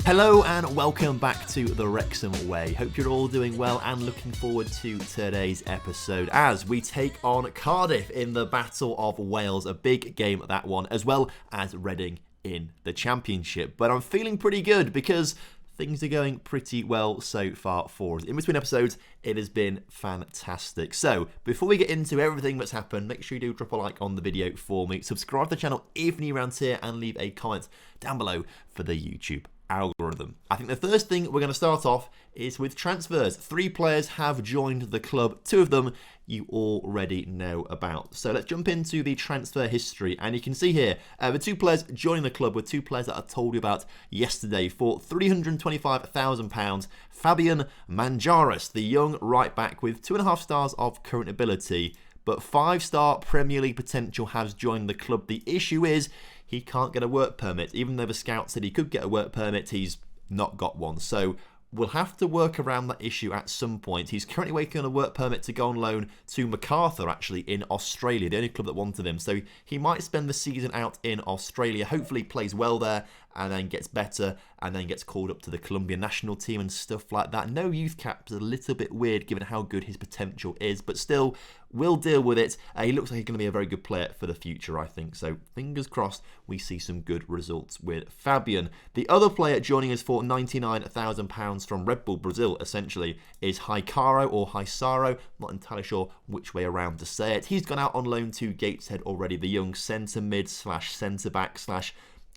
Hello and welcome back to the Wrexham Way. Hope you're all doing well and looking forward to today's episode as we take on Cardiff in the Battle of Wales. A big game, that one, as well as Reading in the Championship. But I'm feeling pretty good because things are going pretty well so far for us. In between episodes, it has been fantastic. So, before we get into everything that's happened, make sure you do drop a like on the video for me. Subscribe to the channel if you're new around here and leave a comment down below for the YouTube algorithm. I think the first thing we're going to start off is with transfers. 3 players have joined the club. 2 of them you already know about. So let's jump into the transfer history, and you can see here the 2 players joining the club were 2 players that I told you about yesterday for £325,000. Fabian Manjaris, the young right back with 2.5 stars of current ability, but 5-star Premier League potential, has joined the club. The issue is he can't get a work permit. Even though the scout said he could get a work permit, he's not got one. So we'll have to work around that issue at some point. He's currently waiting on a work permit to go on loan to MacArthur, actually, in Australia, the only club that wanted him. So he might spend the season out in Australia. Hopefully plays well there and then gets better and then gets called up to the Colombian national team and stuff like that. No youth cap is a little bit weird given how good his potential is, but still, we'll deal with it. He looks like he's going to be a very good player for the future, I think. So fingers crossed we see some good results with Fabian. The other player joining us for £99,000 from Red Bull Brazil, essentially, is Hikaru or Hisaro. Not entirely sure which way around to say it. He's gone out on loan to Gateshead already, the young centre mid / centre back /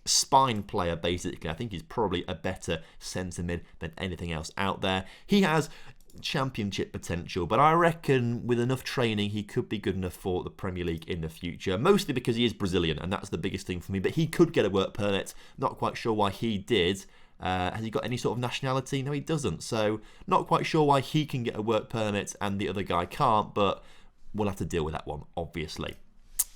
spine player, basically. I think he's probably a better centre mid than anything else out there. He has Championship potential, but I reckon with enough training he could be good enough for the Premier League in the future, mostly because he is Brazilian, and that's the biggest thing for me. But he could get a work permit. Not quite sure why he did. Has he got any sort of nationality? No, he doesn't. So not quite sure why he can get a work permit and the other guy can't, but we'll have to deal with that one, obviously.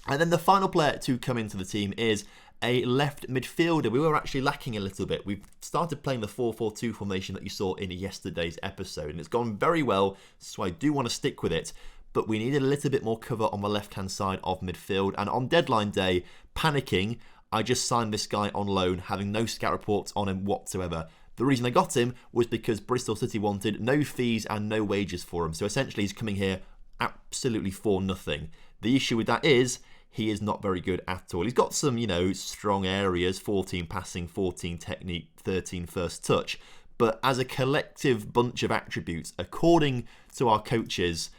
And then the final player to come into the team is a left midfielder. We were actually lacking a little bit. We've started playing the 4-4-2 formation that you saw in yesterday's episode, and it's gone very well, so I do want to stick with it. But we needed a little bit more cover on the left-hand side of midfield, and on deadline day, panicking, I just signed this guy on loan, having no scout reports on him whatsoever. The reason I got him was because Bristol City wanted no fees and no wages for him, so essentially he's coming here absolutely for nothing. The issue with that is he is not very good at all. He's got some, strong areas, 14 passing, 14 technique, 13 first touch. But as a collective bunch of attributes, according to our coaches,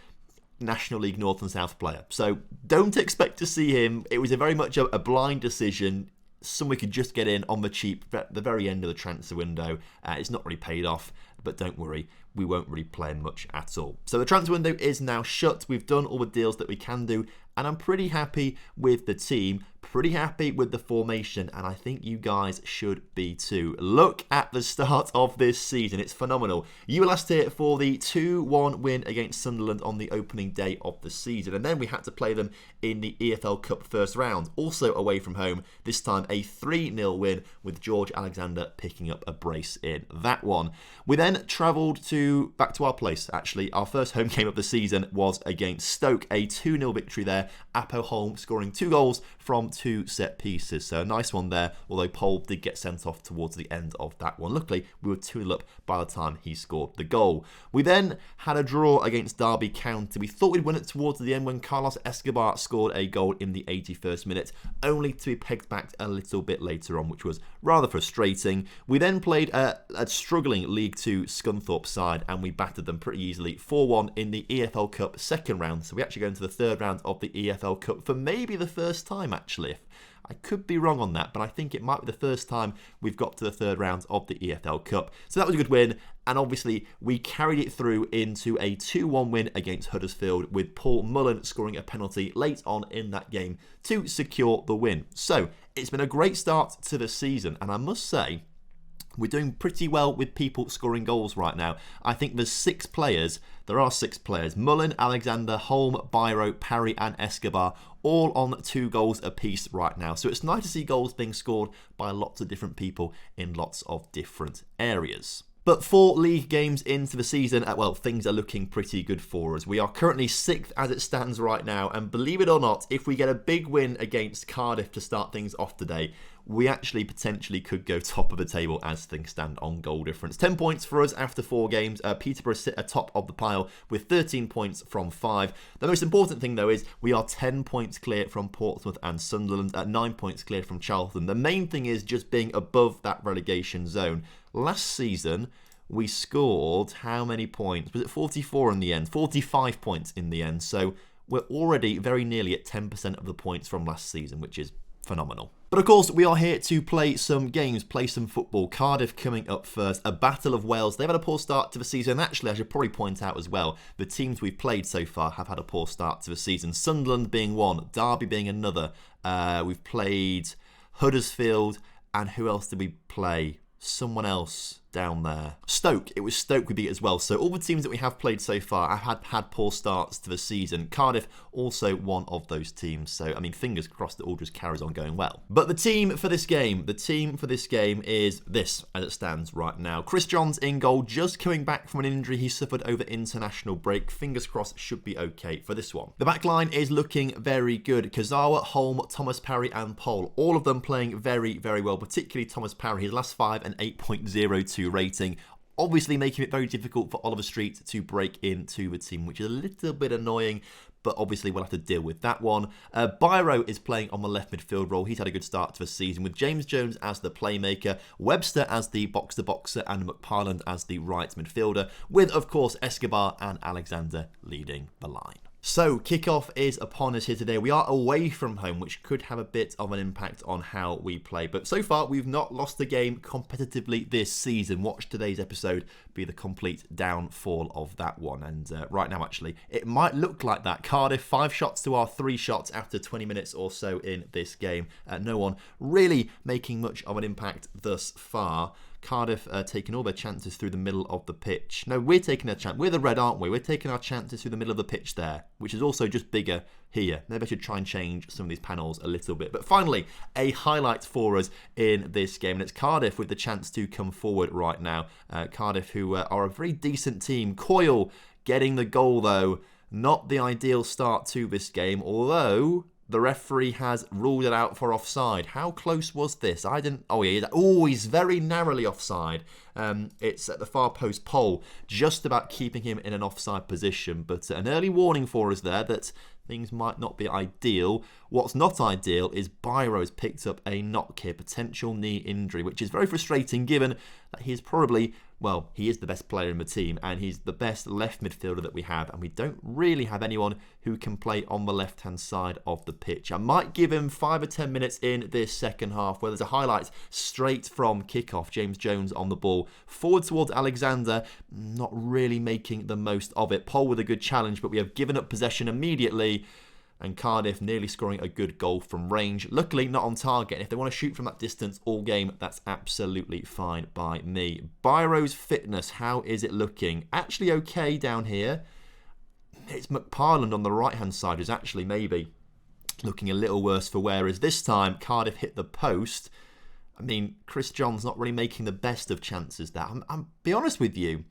National League North and South player. So don't expect to see him. It was very much a blind decision. Some we could just get in on the cheap at the very end of the transfer window. It's not really paid off, but don't worry, we won't really play him much at all. So the transfer window is now shut. We've done all the deals that we can do, and I'm pretty happy with the team, pretty happy with the formation, and I think you guys should be too. Look at the start of this season. It's phenomenal. You were last here for the 2-1 win against Sunderland on the opening day of the season, and then we had to play them in the EFL Cup first round, also away from home, this time a 3-0 win with George Alexander picking up a brace in that one. We then travelled back to our place, actually. Our first home game of the season was against Stoke, a 2-0 victory there. Apo Holm scoring 2 goals from 2 set pieces. So a nice one there, although Pole did get sent off towards the end of that one. Luckily, we were 2-0 up by the time he scored the goal. We then had a draw against Derby County. We thought we'd win it towards the end when Carlos Escobar scored a goal in the 81st minute, only to be pegged back a little bit later on, which was rather frustrating. We then played a struggling League 2 Scunthorpe side, and we battered them pretty easily, 4-1 in the EFL Cup second round. So we actually go into the third round of the EFL Cup for maybe the first time, actually. I could be wrong on that, but I think it might be the first time we've got to the third round of the EFL Cup. So that was a good win, and obviously we carried it through into a 2-1 win against Huddersfield, with Paul Mullen scoring a penalty late on in that game to secure the win. So it's been a great start to the season, and I must say, we're doing pretty well with people scoring goals right now. I think there's 6 players. There are 6 players. Mullen, Alexander, Holm, Biro, Parry and Escobar, all on 2 goals apiece right now. So it's nice to see goals being scored by lots of different people in lots of different areas. But 4 league games into the season, well, things are looking pretty good for us. We are currently 6th as it stands right now, and believe it or not, if we get a big win against Cardiff to start things off today, we actually potentially could go top of the table as things stand on goal difference. 10 points for us after 4 games. Peterborough sit atop of the pile with 13 points from 5. The most important thing, though, is we are 10 points clear from Portsmouth and Sunderland, at 9 points clear from Charlton. The main thing is just being above that relegation zone. Last season, we scored how many points? Was it 44 in the end? 45 points in the end. So we're already very nearly at 10% of the points from last season, which is phenomenal. But of course, we are here to play some games, play some football. Cardiff coming up first, a battle of Wales. They've had a poor start to the season. Actually, I should probably point out as well, the teams we've played so far have had a poor start to the season. Sunderland being one, Derby being another. We've played Huddersfield, and who else did we play? Someone else down there. Stoke. It was Stoke we beat as well. So all the teams that we have played so far have had poor starts to the season. Cardiff also one of those teams. So, I mean, fingers crossed that all just carries on going well. But the team for this game is this as it stands right now. Chris Johns in goal, just coming back from an injury he suffered over international break. Fingers crossed should be okay for this one. The back line is looking very good. Kazawa, Holm, Thomas Parry and Pole. All of them playing very, very well, particularly Thomas Parry. His last 5 an 8.02 rating, obviously making it very difficult for Oliver Street to break into the team, which is a little bit annoying, but obviously we'll have to deal with that one. Biro is playing on the left midfield role. He's had a good start to the season with James Jones as the playmaker, Webster as the box-to-boxer and McParland as the right midfielder, with, of course, Escobar and Alexander leading the line. So, kickoff is upon us here today. We are away from home, which could have a bit of an impact on how we play. But so far, we've not lost a game competitively this season. Watch today's episode be the complete downfall of that one. And right now, actually, it might look like that. Cardiff, 5 shots to our 3 shots after 20 minutes or so in this game. No one really making much of an impact thus far. Cardiff taking all their chances through the middle of the pitch. No, we're taking a chance. We're the red, aren't we? We're taking our chances through the middle of the pitch there, which is also just bigger here. Maybe I should try and change some of these panels a little bit. But finally, a highlight for us in this game. And it's Cardiff with the chance to come forward right now. Cardiff, who are a very decent team. Coyle getting the goal, though. Not the ideal start to this game, although the referee has ruled it out for offside. How close was this? I didn't... Oh, yeah. Oh, he's very narrowly offside. It's at the far post pole, just about keeping him in an offside position. But an early warning for us there that things might not be ideal. What's not ideal is Byro's picked up a knock here, potential knee injury, which is very frustrating given that he's probably... Well, he is the best player in the team and he's the best left midfielder that we have, and we don't really have anyone who can play on the left-hand side of the pitch. I might give him 5 or 10 minutes in this second half where there's a highlight straight from kickoff. James Jones on the ball. Forward towards Alexander, not really making the most of it. Pole with a good challenge, but we have given up possession immediately. And Cardiff nearly scoring a good goal from range. Luckily, not on target. And if they want to shoot from that distance all game, that's absolutely fine by me. Byro's fitness, how is it looking? Actually okay down here. It's McParland on the right-hand side who's actually maybe looking a little worse for wear, as this time Cardiff hit the post. I mean, Chris John's not really making the best of chances there. I'm be honest with you.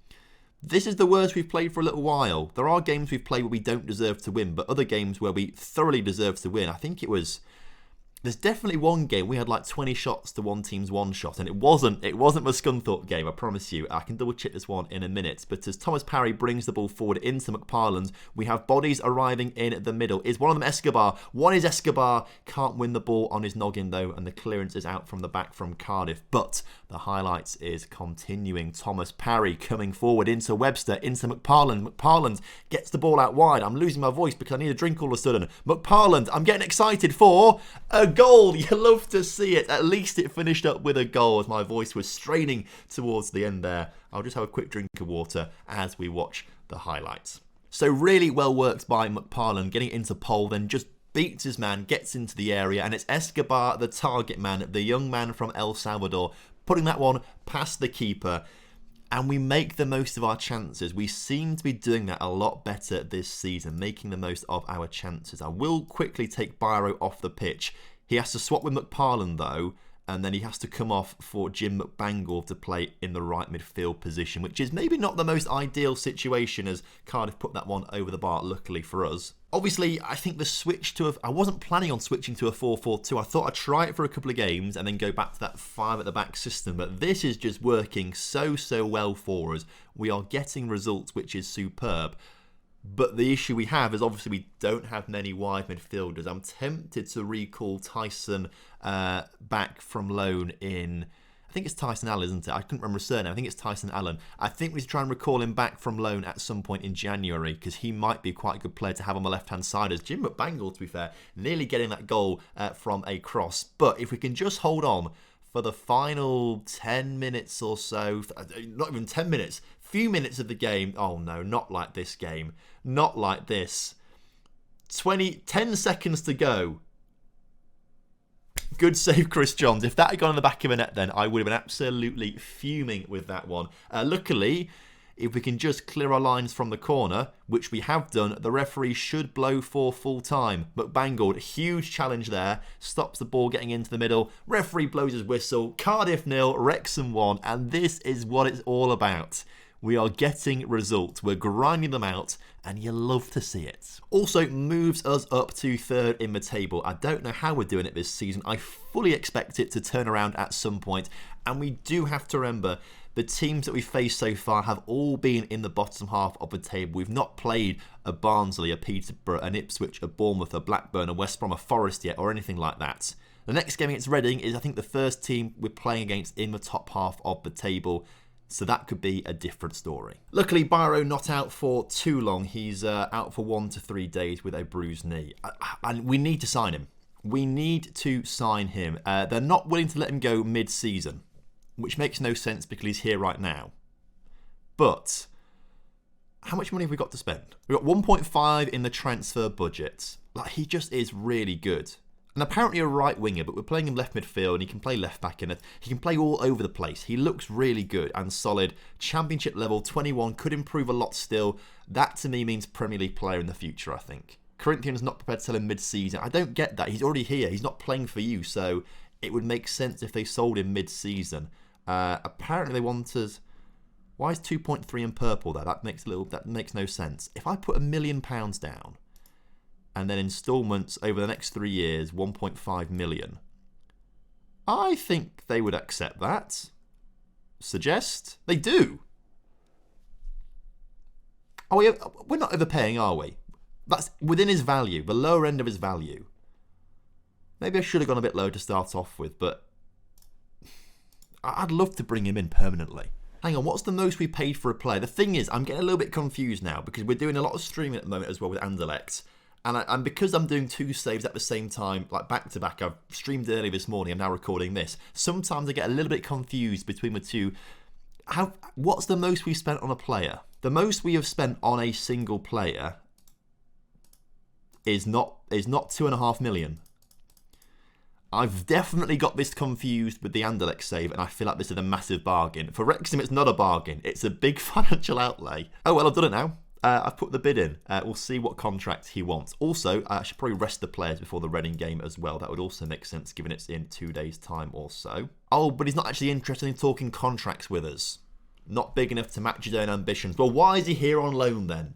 This is the worst we've played for a little while. There are games we've played where we don't deserve to win, but other games where we thoroughly deserve to win. I think it was... There's definitely one game we had like 20 shots to one team's 1 shot, and it wasn't the Scunthorpe game, I promise you. I can double check this one in a minute. But as Thomas Parry brings the ball forward into McParland, we have bodies arriving in the middle. Is one of them Escobar? One is Escobar. Can't win the ball on his noggin though, and the clearance is out from the back from Cardiff. But the highlights is continuing. Thomas Parry coming forward into Webster, into McParland. McParland gets the ball out wide. I'm losing my voice because I need a drink all of a sudden. McParland, I'm getting excited for a goal. You love to see it. At least it finished up with a goal as my voice was straining towards the end there. I'll just have a quick drink of water as we watch the highlights. So really well worked by McParland, getting it into Pole, then just beats his man, gets into the area, and it's Escobar, the target man, the young man from El Salvador, putting that one past the keeper. And we make the most of our chances. We seem to be doing that a lot better this season, making the most of our chances. I will quickly take Biro off the pitch. He has to swap with McParland though, and then he has to come off for Jim McBangle to play in the right midfield position, which is maybe not the most ideal situation as Cardiff put that one over the bar, luckily for us. Obviously, I think the switch to I wasn't planning on switching to a 4-4-2. I thought I'd try it for a couple of games and then go back to that 5 at the back system, but this is just working so well for us. We are getting results, which is superb. But the issue we have is obviously we don't have many wide midfielders. I'm tempted to recall Tyson back from loan in... I think it's Tyson Allen, isn't it? I couldn't remember his surname. I think it's Tyson Allen. I think we should try and recall him back from loan at some point in January because he might be quite a good player to have on the left-hand side as Jim McBangle, to be fair, nearly getting that goal from a cross. But if we can just hold on for the final 10 minutes or so, not even 10 minutes, few minutes of the game. Oh no, not like this game. Not like this. 10 seconds to go. Good save, Chris Johns. If that had gone in the back of a net then, I would have been absolutely fuming with that one. Luckily, if we can just clear our lines from the corner, which we have done, the referee should blow for full time. McBangle, huge challenge there. Stops the ball getting into the middle. Referee blows his whistle. Cardiff 0, Wrexham 1. And this is what it's all about. We are getting results. We're grinding them out, and you love to see it. Also moves us up to 3rd in the table. I don't know how we're doing it this season. I fully expect it to turn around at some point, and we do have to remember the teams that we've faced so far have all been in the bottom half of the table. We've not played a Barnsley, a Peterborough, an Ipswich, a Bournemouth, a Blackburn, a West Brom, a Forest yet, or anything like that. The next game against Reading is, I think, the first team we're playing against in the top half of the table. So that could be a different story. Luckily, Byro not out for too long. He's out for 1 to 3 days with a bruised knee. And we need to sign him. We need to sign him. They're not willing to let him go mid-season, which makes no sense because he's here right now. But how much money have we got to spend? We've got 1.5 in the transfer budget. Like, he just is really good. And apparently a right winger, but we're playing him left midfield and he can play left back in it. He can play all over the place. He looks really good and solid. Championship level, 21, could improve a lot still. That to me means Premier League player in the future, I think. Corinthians not prepared to sell him mid-season. I don't get that. He's already here. He's not playing for you, so it would make sense if they sold him mid-season. Apparently they wanted... Why is 2.3 in purple there? That makes no sense. If I put £1 million down, and then instalments over the next 3 years, 1.5 million. I think they would accept that. Suggest? They do. Oh, we're not overpaying, are we? That's within his value, the lower end of his value. Maybe I should have gone a bit low to start off with, but I'd love to bring him in permanently. Hang on, what's the most we paid for a player? The thing is, I'm getting a little bit confused now because we're doing a lot of streaming at the moment as well with Anderlecht. And because I'm doing 2 saves at the same time, like back to back, I've streamed early this morning, I'm now recording this. Sometimes I get a little bit confused between the two. What's the most we've spent on a player? The most we have spent on a single player is not 2.5 million. I've definitely got this confused with the Anderlecht save, and I feel like this is a massive bargain. For Wrexham, it's not a bargain. It's a big financial outlay. Oh, well, I've done it now. I've put the bid in. We'll see what contract he wants. Also, I should probably rest the players before the Reading game as well. That would also make sense given it's in 2 days' time or so. Oh, but he's not actually interested in talking contracts with us. Not big enough to match his own ambitions. Well, why is he here on loan then?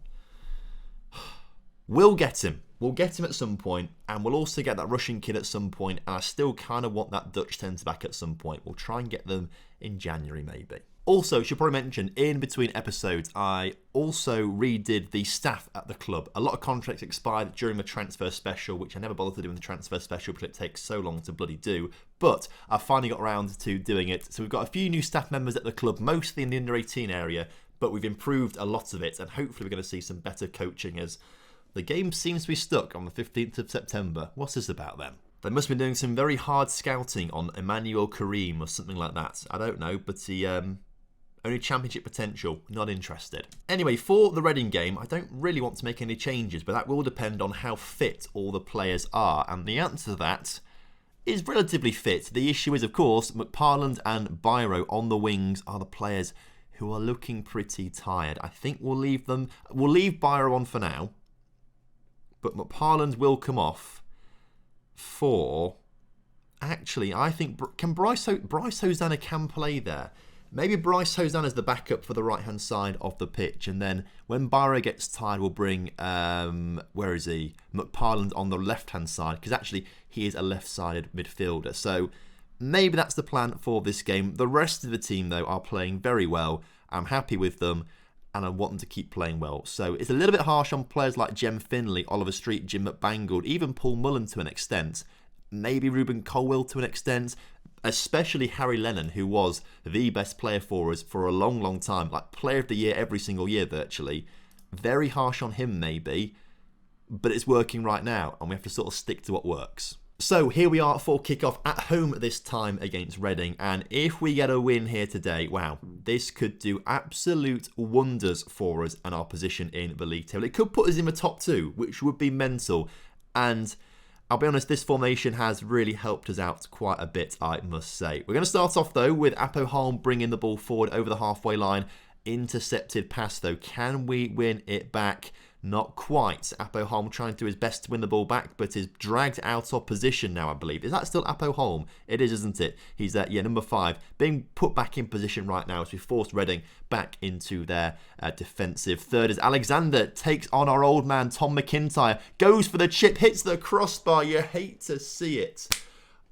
We'll get him. We'll get him at some point, and we'll also get that Russian kid at some point, and I still kind of want that Dutch centre back at some point. We'll try and get them in January maybe. Also, should probably mention, in between episodes, I also redid the staff at the club. A lot of contracts expired during the transfer special, which I never bothered to do in the transfer special because it takes so long to bloody do. But I finally got around to doing it. So we've got a few new staff members at the club, mostly in the under-18 area, but we've improved a lot of it, and hopefully we're going to see some better coaching as the game seems to be stuck on the 15th of September. What's this about then? They must have been doing some very hard scouting on Emmanuel Karim or something like that. I don't know, but he... only championship potential, not interested. Anyway, for the Reading game, I don't really want to make any changes, but that will depend on how fit all the players are. And the answer to that is relatively fit. The issue is, of course, McParland and Byro on the wings are the players who are looking pretty tired. I think we'll leave Byro on for now, but McParland will come off for Actually, I think can Bryce Hosanna can play there. Maybe Bryce Hosanna is the backup for the right-hand side of the pitch, and then when Barrow gets tired, we'll bring where is he? McParland on the left-hand side, because actually he is a left-sided midfielder. So maybe that's the plan for this game. The rest of the team, though, are playing very well. I'm happy with them, and I want them to keep playing well. So it's a little bit harsh on players like Jem Finley, Oliver Street, Jim McBangled, even Paul Mullen to an extent. Maybe Ruben Colwill to an extent. Especially Harry Lennon, who was the best player for us for a long, long time. Like player of the year every single year, virtually. Very harsh on him, maybe. But it's working right now, and we have to sort of stick to what works. So here we are for kickoff at home this time against Reading. And if we get a win here today, wow, this could do absolute wonders for us and our position in the league table. It could put us in the top 2, which would be mental. And I'll be honest, this formation has really helped us out quite a bit, I must say. We're going to start off, though, with Apo Holm bringing the ball forward over the halfway line. Intercepted pass, though. Can we win it back? Not quite. Apo Holm trying to do his best to win the ball back, but is dragged out of position now, I believe. Is that still Apo Holm? It is, isn't it? He's number 5. Being put back in position right now as we force Reading back into their defensive third as Alexander takes on our old man, Tom McIntyre. Goes for the chip, hits the crossbar. You hate to see it.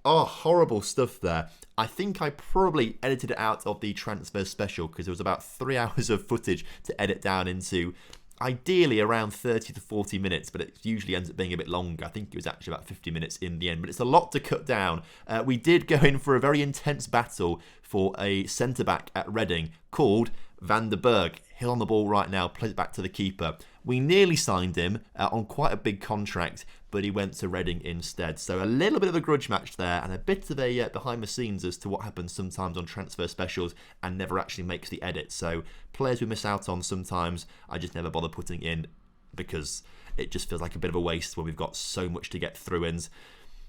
Oh, horrible stuff there. I think I probably edited it out of the transfer special because there was about 3 hours of footage to edit down into. Ideally around 30 to 40 minutes, but it usually ends up being a bit longer. I think it was actually about 50 minutes in the end, but it's a lot to cut down. We did go in for a very intense battle for a centre-back at Reading called Van der Berg. He's on the ball right now, plays it back to the keeper. We nearly signed him on quite a big contract, but he went to Reading instead. So a little bit of a grudge match there, and a bit of a behind the scenes as to what happens sometimes on transfer specials and never actually makes the edit. So players we miss out on sometimes, I just never bother putting in because it just feels like a bit of a waste when we've got so much to get through and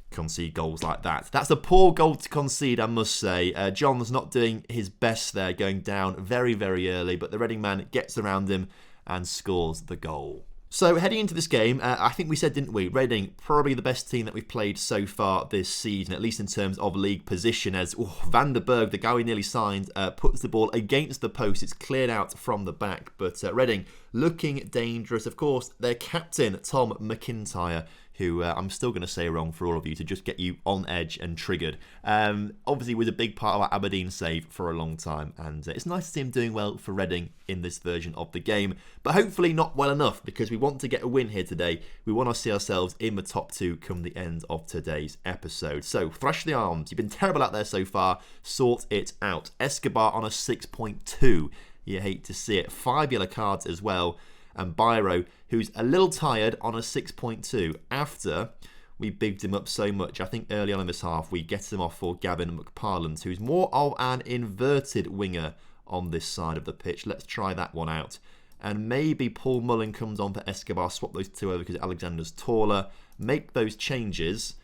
concede goals like that. That's a poor goal to concede, I must say. John's not doing his best there, going down very, very early, but the Reading man gets around him and scores the goal. So heading into this game, I think we said, didn't we, Reading, probably the best team that we've played so far this season, at least in terms of league position, as Van der Berg, the guy we nearly signed, puts the ball against the post. It's cleared out from the back, but Reading looking dangerous. Of course, their captain, Tom McIntyre, who I'm still going to say wrong for all of you to just get you on edge and triggered. Obviously was a big part of our Aberdeen save for a long time, and it's nice to see him doing well for Reading in this version of the game, but hopefully not well enough because we want to get a win here today. We want to see ourselves in the top 2 come the end of today's episode. So thrash the arms. You've been terrible out there so far. Sort it out. Escobar on a 6.2. You hate to see it. 5 yellow cards as well. And Biro, who's a little tired, on a 6.2 after we bigged him up so much. I think early on in this half we get him off for Gavin McParland, who's more of an inverted winger on this side of the pitch. Let's try that one out. And maybe Paul Mullen comes on for Escobar, swap those 2 over because Alexander's taller. Make those changes.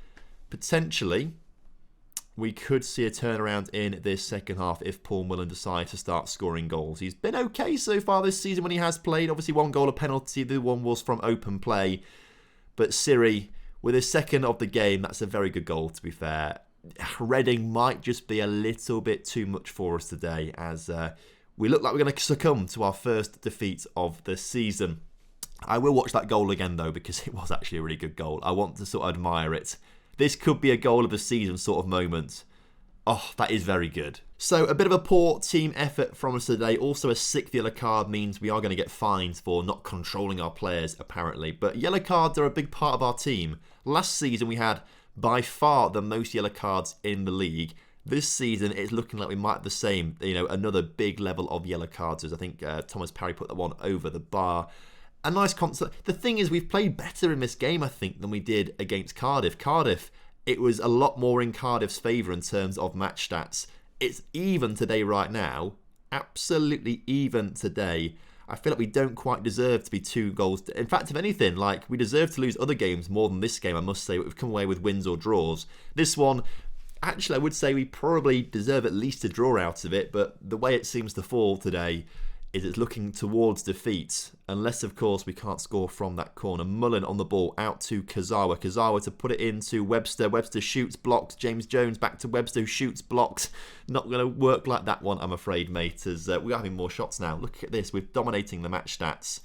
Potentially, we could see a turnaround in this second half if Paul Mullen decides to start scoring goals. He's been okay so far this season when he has played. Obviously, 1 goal, a penalty. The one was from open play. But Siri, with his second of the game, that's a very good goal, to be fair. Reading might just be a little bit too much for us today, as we look like we're going to succumb to our first defeat of the season. I will watch that goal again, though, because it was actually a really good goal. I want to sort of admire it. This could be a goal of the season sort of moment. Oh, that is very good. So a bit of a poor team effort from us today. Also a 6th yellow card means we are going to get fined for not controlling our players, apparently. But yellow cards are a big part of our team. Last season we had by far the most yellow cards in the league. This season it's looking like we might have the same. Another big level of yellow cards. As I think Thomas Parry put that one over the bar. A nice concert. The thing is, we've played better in this game, I think, than we did against Cardiff. Cardiff, it was a lot more in Cardiff's favour in terms of match stats. It's even today right now. Absolutely even today. I feel like we don't quite deserve to be 2 goals. In fact, if anything, we deserve to lose other games more than this game, I must say. We've come away with wins or draws. This one, actually, I would say we probably deserve at least a draw out of it, but the way it seems to fall today, is it's looking towards defeat, unless, of course, we can't score from that corner. Mullen on the ball, out to Kazawa. Kazawa to put it into Webster. Webster shoots, blocked. James Jones back to Webster, who shoots, blocked. Not going to work like that one, I'm afraid, mate, as we're having more shots now. Look at this. We're dominating the match stats.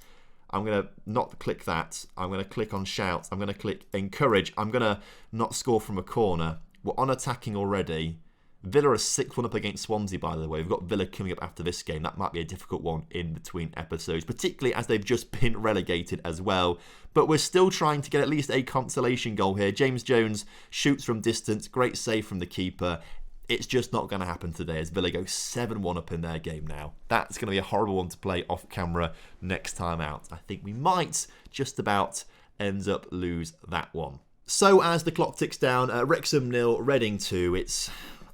I'm going to not click that. I'm going to click on shout. I'm going to click encourage. I'm going to not score from a corner. We're on attacking already. Villa are 6-1 up against Swansea, by the way. We've got Villa coming up after this game. That might be a difficult one in between episodes, particularly as they've just been relegated as well. But we're still trying to get at least a consolation goal here. James Jones shoots from distance. Great save from the keeper. It's just not going to happen today as Villa go 7-1 up in their game now. That's going to be a horrible one to play off camera next time out. I think we might just about end up lose that one. So as the clock ticks down, Wrexham 0, Reading 2. It's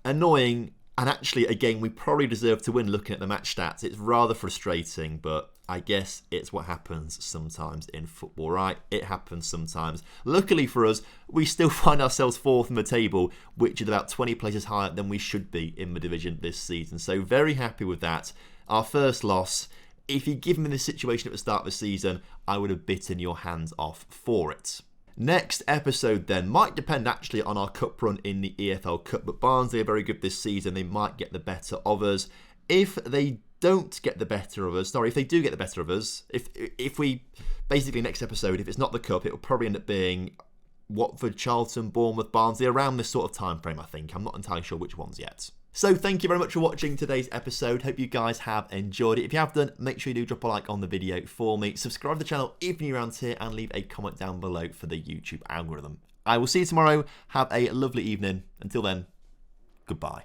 annoying, and actually a game we probably deserve to win looking at the match stats. It's rather frustrating, but I guess it's what happens sometimes in football, right? It happens sometimes. Luckily for us, we still find ourselves 4th in the table, which is about 20 places higher than we should be in the division this season. So very happy with that. Our first loss. If you'd given me this situation at the start of the season, I would have bitten your hands off for it. Next episode then might depend actually on our cup run in the EFL Cup, but Barnsley are very good this season. They might get the better of us. If they don't get the better of us, if they do get the better of us, if we, basically next episode, if it's not the Cup, it will probably end up being Watford, Charlton, Bournemouth, Barnsley, around this sort of time frame, I think. I'm not entirely sure which ones yet. So thank you very much for watching today's episode. Hope you guys have enjoyed it. If you have done, make sure you do drop a like on the video for me. Subscribe to the channel if you're new around here, and leave a comment down below for the YouTube algorithm. I will see you tomorrow. Have a lovely evening. Until then, goodbye.